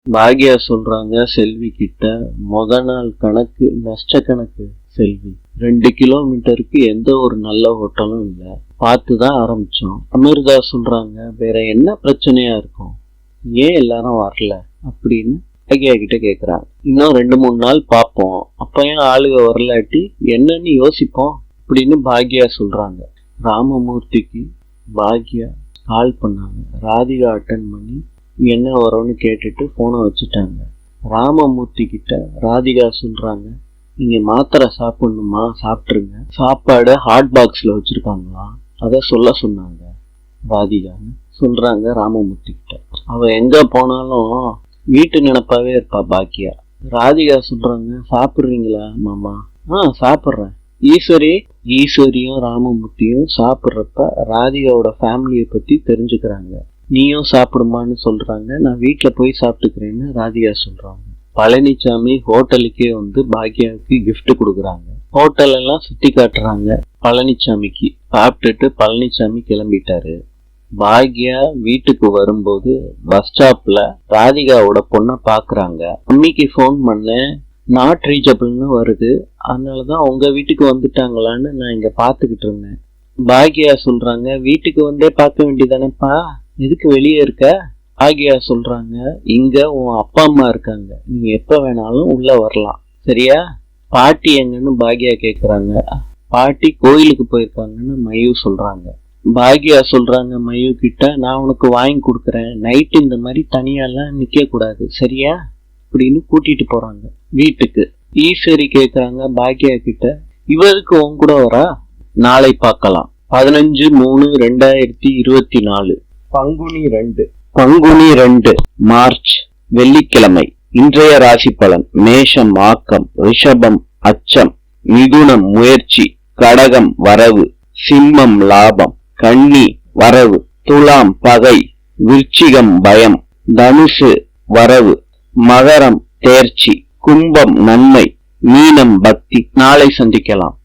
பாக்யா சொல்றாங்க செல்வி கிட்ட, நாள் கணக்கு நஷ்ட கணக்கு செல்வி. 2 கிலோமீட்டருக்கு எந்த ஒரு நல்ல ஹோட்டலும் இல்லை, பார்த்துதான் ஆரம்பிச்சோம். அமிர்தா சொல்றாங்க, வேற என்ன பிரச்சனையா இருக்கும், ஏன் எல்லாரும் வரல அப்படின்னு பாக்யா கிட்ட கேக்குறாங்க. இன்னும் 2-3 நாள் பார்ப்போம், அப்ப ஏன் ஆளுக வரலாட்டி என்னன்னு யோசிப்போம் அப்படின்னு பாக்யா சொல்றாங்க. ராமமூர்த்திக்கு பாக்யா கால் பண்ணாங்க. ராதிகா அட்டன் பண்ணி என்ன வரும்னு கேட்டுட்டு போனை வச்சுட்டாங்க. ராமமூர்த்தி கிட்ட ராதிகா சொல்றாங்க, நீங்க மாத்திரை சாப்பிடணுமா, சாப்பிட்டுருங்க, சாப்பாடு ஹாட் பாக்ஸ்ல வச்சிருக்காங்களா, அத சொல்ல சொன்னாங்க ராதிகான்னு சொல்றாங்க ராமமூர்த்தி கிட்ட. அவ எங்க போனாலும் வீட்டு நினைப்பாவே இருப்பா பாக்கியா. ராதிகா சொல்றாங்க, சாப்பிடுறீங்களா மாமா? சாப்பிடுறேன். ஈஸ்வரியும் ராமமூர்த்தியும் சாப்பிட்றப்ப ராதிகாவோட ஃபேமிலியை பத்தி தெரிஞ்சுக்கிறாங்க. நீயும் சாப்பிடுமான்னு சொல்றாங்க. நான் வீட்டுல போய் சாப்பிட்டுக்கிறேன்னு ராதிகா சொல்றாங்க. பழனிசாமி ஹோட்டலுக்கே வந்து பாக்யாவுக்கு கிஃப்ட் கொடுக்குறாங்க. ஹோட்டல் எல்லாம் சுத்தி காட்டுறாங்க பழனிசாமிக்கு. சாப்பிட்டுட்டு பழனிசாமி கிளம்பிட்டாரு. பாக்யா வீட்டுக்கு வரும்போது பஸ் ஸ்டாப்ல ராதிகாவோட பொண்ணை பாக்குறாங்க. மம்மிக்கு போன் பண்ணேன், நாட் ரீச்சபிள்னு வருது, அதனாலதான் உங்க வீட்டுக்கு வந்துட்டாங்களான்னு நான் இங்க பாத்துக்கிட்டு இருந்தேன். பாக்யா சொல்றாங்க, வீட்டுக்கு வந்தே பார்க்க வேண்டியதானப்பா, எதுக்கு வெளியே இருக்க? பாக்யா சொல்றாங்க, இங்க உன் அப்பா அம்மா இருக்காங்க, நீ எப்ப வேணாலும் உள்ள வரலாம், சரியா? பாட்டி எங்கன்னு பாக்யா கேக்குறாங்க. பாட்டி கோயிலுக்கு போயிருக்காங்கன்னு மயூ சொல்றாங்க. பாக்யா சொல்றாங்க மயூ கிட்ட, நான் உனக்கு வாங்கி கொடுக்குறேன், நைட்டு இந்த மாதிரி தனியாலாம் நிக்க கூடாது, சரியா அப்படின்னு கூட்டிட்டு போறாங்க வீட்டுக்கு. ஈஸ்வரி கேக்குறாங்க பாக்யா கிட்ட, இவருக்கு உன் கூட வரா? நாளை பார்க்கலாம். 15/3/2024 பங்குனி 2 மார்ச் வெள்ளிக்கிழமை. இன்றைய ராசி பலன்: மேஷம் ஆக்கம், ரிஷபம் அச்சம், மிதுனம் முயற்சி, கடகம் வரவு, சிம்மம் லாபம், கன்னி வரவு, துலாம் பகை, விருச்சிகம் பயம், தனுசு வரவு, மகரம் தேர்ச்சி, கும்பம் நன்மை, மீனம் பக்தி. நாளை சந்திக்கலாம்.